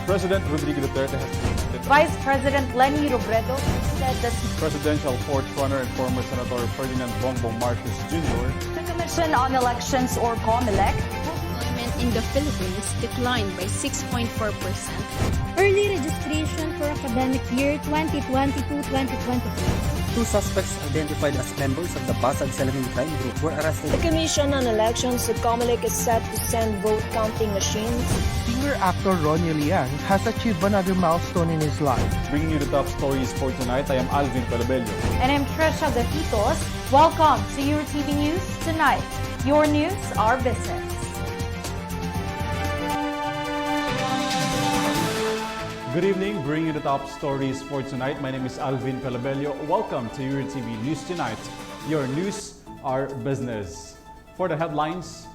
President Rodrigo Duterte has been Vice President Leni Robredo said that presidential fourth runner and former Senator Ferdinand Bongbong Marcos Jr. the Commission on Elections, or COMELEC, Employment in the Philippines declined by 6.4%. Early registration for academic year 2022-2023. Two suspects identified as members of the Basag Salamin crime group were arrested. The Commission on Elections, the COMELEC, is set to send vote counting machines. Singer actor Ronnie Liang has achieved another milestone in his life. Bringing you the top stories for tonight, I am Alvin Pelobello. and I'm Trisha Gatitos. Welcome to Eurotv News Tonight. Your news, our business. Good evening, bringing you the top stories for tonight. My name is Alvin Pelobello. Welcome to Eurotv News Tonight. Your news, our business. For the headlines,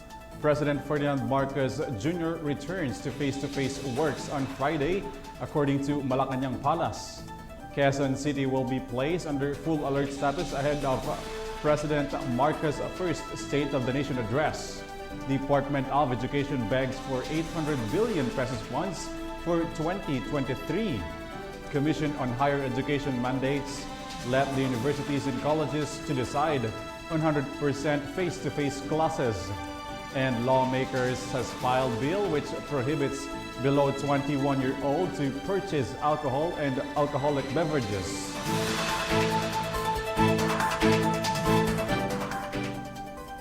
President Ferdinand Marcos Jr. returns to face-to-face works on Friday, according to Malacanang Palace. Quezon City will be placed under full alert status ahead of President Marcos' first State of the Nation address. Department of Education begs for 800 billion pesos funds for 2023. Commission on Higher Education mandates let the universities and colleges to decide on 100% face-to-face classes. And lawmakers has filed bill which prohibits below 21-year-old to purchase alcohol and alcoholic beverages.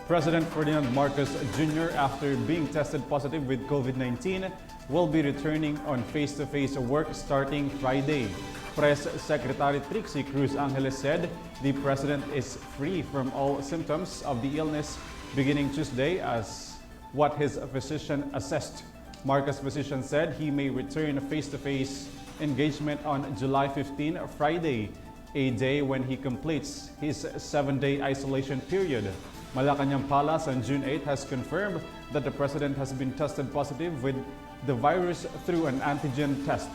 President Ferdinand Marcos Jr., after being tested positive with COVID-19, will be returning on face-to-face work starting Friday. Press Secretary Trixie Cruz Angeles said the president is free from all symptoms of the illness beginning Tuesday, as what his physician assessed. Marcos' physician said he may return face-to-face engagement on July 15, Friday, a day when he completes his 7-day isolation period. Malacanang Palace on June 8 has confirmed that the president has been tested positive with the virus through an antigen test.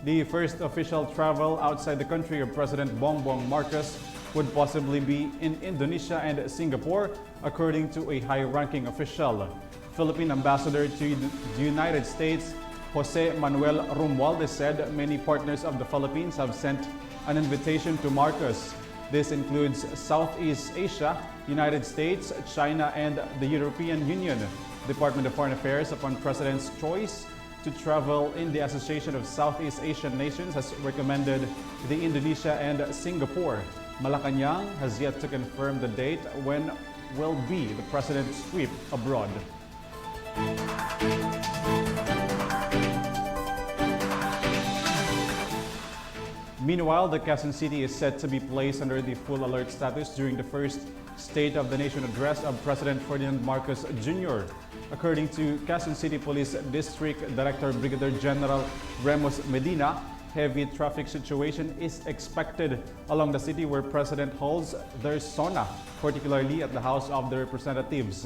The first official travel outside the country of President Bongbong Marcos would possibly be in Indonesia and Singapore, according to a high-ranking official. Philippine Ambassador to the United States, Jose Manuel Romualdez, said many partners of the Philippines have sent an invitation to Marcos. This includes Southeast Asia, United States, China, and the European Union. Department of Foreign Affairs, upon President's choice to travel in the Association of Southeast Asian Nations, has recommended the Indonesia and Singapore. Malacanang has yet to confirm the date when will be the President's trip abroad. Meanwhile, the Quezon City is set to be placed under the full alert status during the first State of the Nation address of President Ferdinand Marcos Jr. According to Quezon City Police District Director Brigadier General Remus Medina, heavy traffic situation is expected along the city where President holds their SONA, particularly at the House of the Representatives.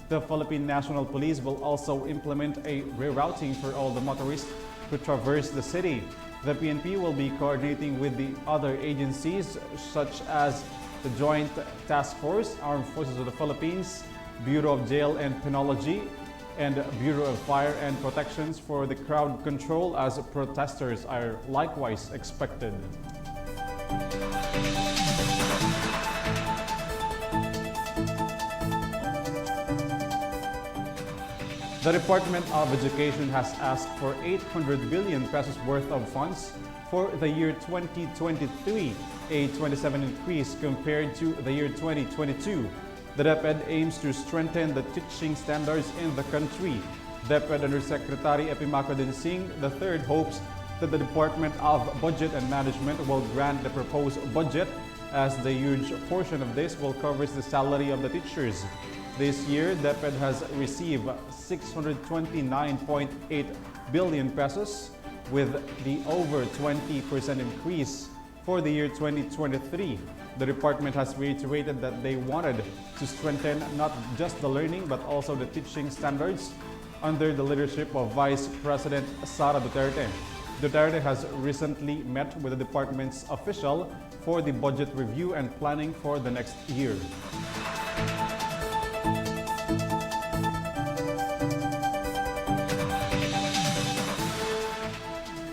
The Philippine National Police will also implement a rerouting for all the motorists who traverse the city. The PNP will be coordinating with the other agencies such as the Joint Task Force, Armed Forces of the Philippines, Bureau of Jail and Penology, and Bureau of Fire and Protections for the crowd control, as protesters are likewise expected. The Department of Education has asked for 800 billion pesos worth of funds for the year 2023, a 27% increase compared to the year 2022. The DepEd aims to strengthen the teaching standards in the country. DepEd Undersecretary Epimaco Dinsing III hopes that the Department of Budget and Management will grant the proposed budget, as the huge portion of this will cover the salary of the teachers. This year, DepEd has received 629.8 billion pesos, with the over 20% increase for the year 2023. The department has reiterated that they wanted to strengthen not just the learning but also the teaching standards under the leadership of Vice President Sara Duterte. Duterte has recently met with the department's official for the budget review and planning for the next year.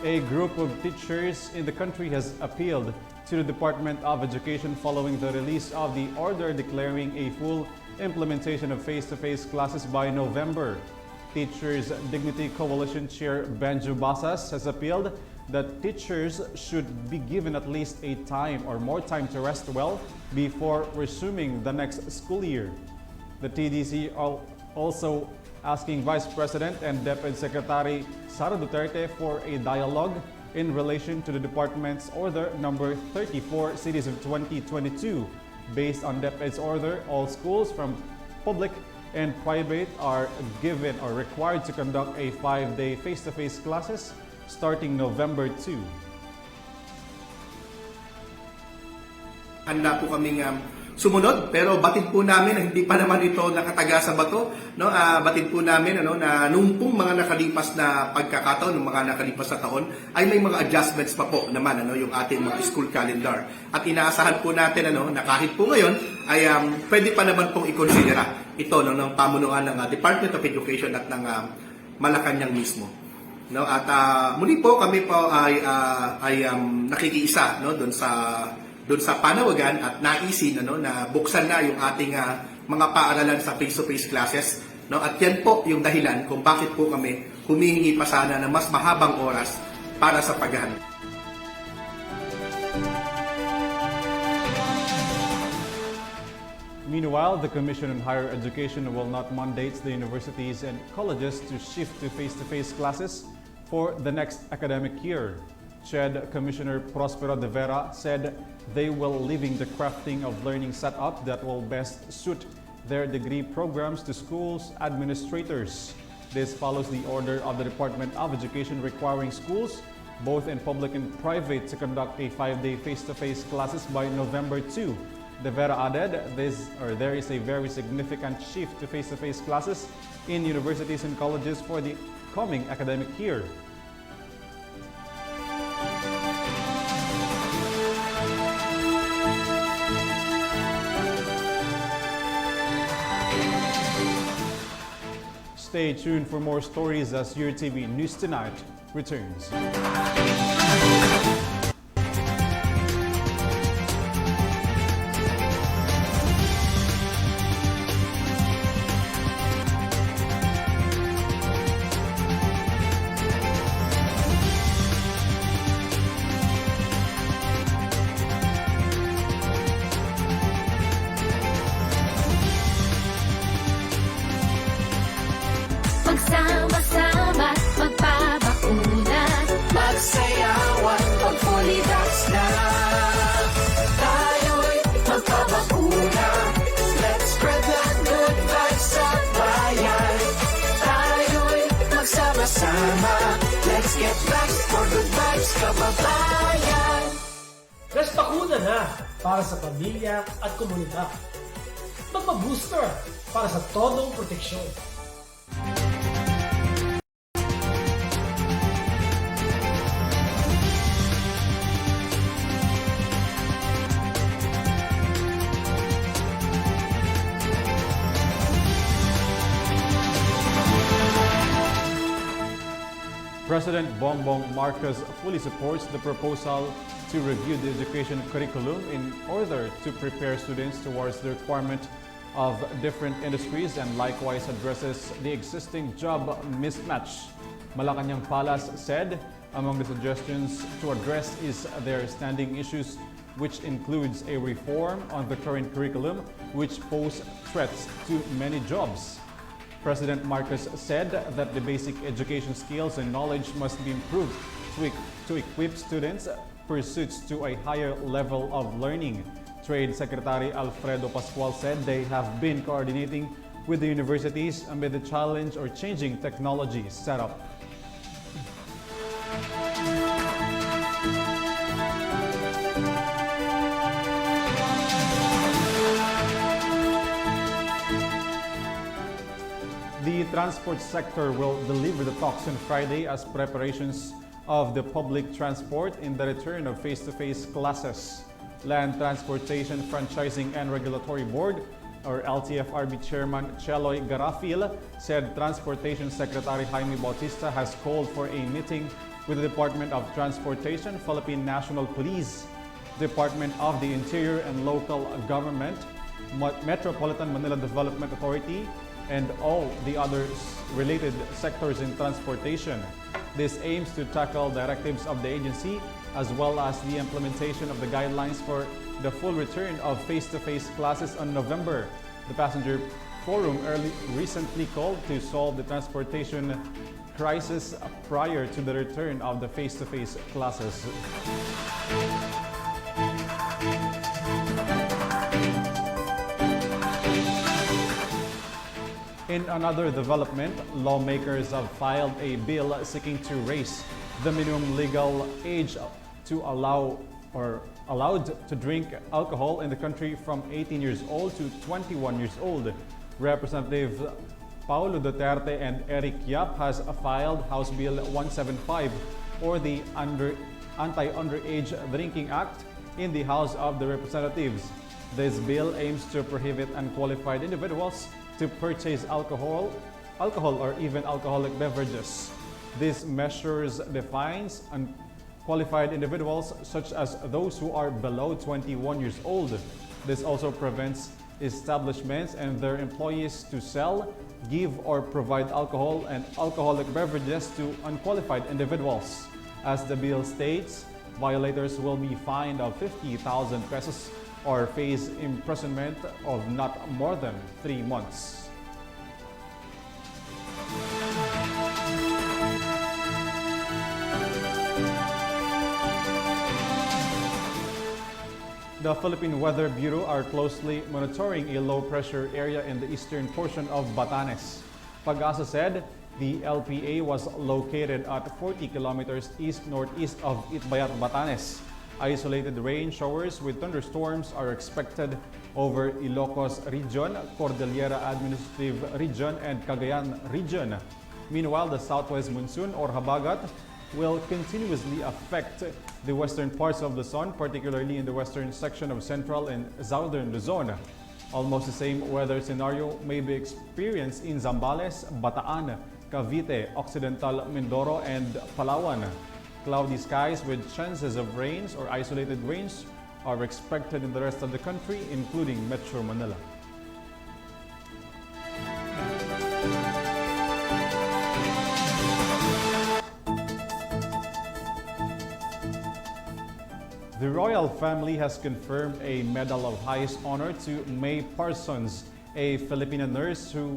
A group of teachers in the country has appealed to the Department of Education following the release of the order declaring a full implementation of face-to-face classes by November. Teachers Dignity Coalition Chair Benjo Basas has appealed that teachers should be given at least a time or more time to rest well before resuming the next school year. The TDC also asking Vice President and DepEd Secretary Sara Duterte for a dialogue in relation to the department's Order Number 34 Series of 2022. Based on DepEd's order, all schools from public and private are given or required to conduct a 5-day face-to-face classes starting November 2. Handa po kaming sumunod, pero batid po namin na hindi pa naman ito nakataga sa bato, no? Batid po namin na nung pong mga nakalipas na pagkakataon, nung mga nakalipas na taon, ay may mga adjustments pa po naman yung ating mga school calendar. At inaasahan po natin na kahit po ngayon ay pwede pa naman pong ikonsidera ito ng pamunuan ng Department of Education at ng Malacanang mismo. No? At muli po kami po ay nakikiisa doon sa panawagan at naisin na buksan na yung ating mga paaralan sa face-to-face classes, no? At yan po yung dahilan kung bakit po kami humihingi pa sana ng mas mahabang oras para sa paghahanda. Meanwhile, the Commission on Higher Education will not mandate the universities and colleges to shift to face-to-face classes for the next academic year. CHED Commissioner Prospero de Vera said they will leaving the crafting of learning setup that will best suit their degree programs to schools administrators. This follows the order of the Department of Education requiring schools, both in public and private, to conduct a 5-day face-to-face classes by November 2. De Vera added there is a very significant shift to face-to-face classes in universities and colleges for the coming academic year. Stay tuned for more stories as Eurotv News Tonight returns. Magsama-sama, magpabakuna, magsayawan, mag-fully vax na. Tayo'y magpabakuna, let's spread that good vibes sa bayan. Tayo'y magsama-sama, let's get vaxxed for good vibes, kababayan. Let's bakuna na para sa pamilya at komunidad. Magpa-booster para sa todong proteksyon. President Bongbong Marcos fully supports the proposal to review the education curriculum in order to prepare students towards the requirement of different industries and likewise addresses the existing job mismatch. Malacanang Palace said among the suggestions to address is their standing issues, which includes a reform on the current curriculum which pose threats to many jobs. President Marcos said that the basic education skills and knowledge must be improved to equip students' pursuits to a higher level of learning. Trade Secretary Alfredo Pascual said they have been coordinating with the universities amid the challenge or changing technology setup. The transport sector will deliver the talks on Friday as preparations of the public transport in the return of face-to-face classes. Land Transportation Franchising and Regulatory Board, or LTFRB Chairman Cheloy Garafil, said Transportation Secretary Jaime Bautista has called for a meeting with the Department of Transportation, Philippine National Police, Department of the Interior and Local Government, Metropolitan Manila Development Authority, and all the other related sectors in transportation. This aims to tackle directives of the agency as well as the implementation of the guidelines for the full return of face-to-face classes on November. The Passenger Forum recently called to solve the transportation crisis prior to the return of the face-to-face classes. In another development, lawmakers have filed a bill seeking to raise the minimum legal age to allowed to drink alcohol in the country from 18 years old to 21 years old. Representative Paulo Duterte and Eric Yap has filed House Bill 175, or the Anti-Underage Drinking Act, in the House of the Representatives. This bill aims to prohibit unqualified individuals to purchase alcohol or even alcoholic beverages. This measures defines unqualified individuals such as those who are below 21 years old. This also prevents establishments and their employees to sell, give, or provide alcohol and alcoholic beverages to unqualified individuals. As the bill states, violators will be fined of 50,000 pesos or face imprisonment of not more than 3 months. The Philippine Weather Bureau are closely monitoring a low-pressure area in the eastern portion of Batanes. Pag-asa said the LPA was located at 40 kilometers east-northeast of Itbayat, Batanes. Isolated rain showers with thunderstorms are expected over Ilocos Region, Cordillera Administrative Region, and Cagayan Region. Meanwhile, the southwest monsoon or habagat will continuously affect the western parts of Luzon, particularly in the western section of central and southern Luzon. Almost the same weather scenario may be experienced in Zambales, Bataan, Cavite, Occidental Mindoro, and Palawan. Cloudy skies with chances of rains or isolated rains are expected in the rest of the country, including Metro Manila. The royal family has confirmed a Medal of Highest Honor to May Parsons, a Filipino nurse who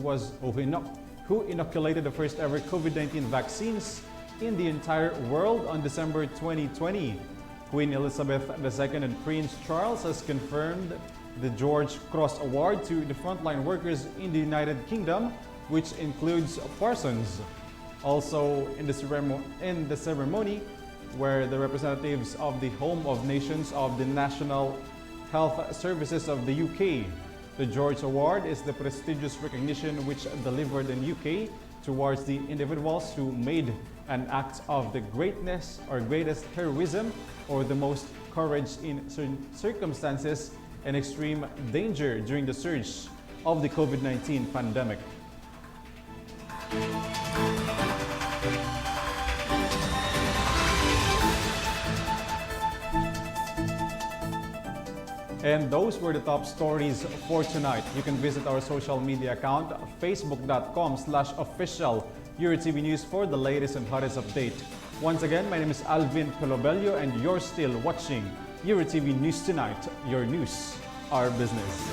inoculated the first ever COVID-19 vaccines in the entire world on December 2020. Queen Elizabeth II and Prince Charles has confirmed the George Cross Award to the frontline workers in the United Kingdom, which includes Parsons. Also in the ceremony where the representatives of the Home of Nations of the National Health Services of the UK. The George Award is the prestigious recognition which delivered in UK towards the individuals who made an act of the greatness or greatest heroism or the most courage in circumstances and extreme danger during the surge of the COVID-19 pandemic. And those were the top stories for tonight. You can visit our social media account, facebook.com/official Eurotv News for the latest and hottest update. Once again, my name is Alvin Pelobello and you're still watching Eurotv News Tonight, your news, our business.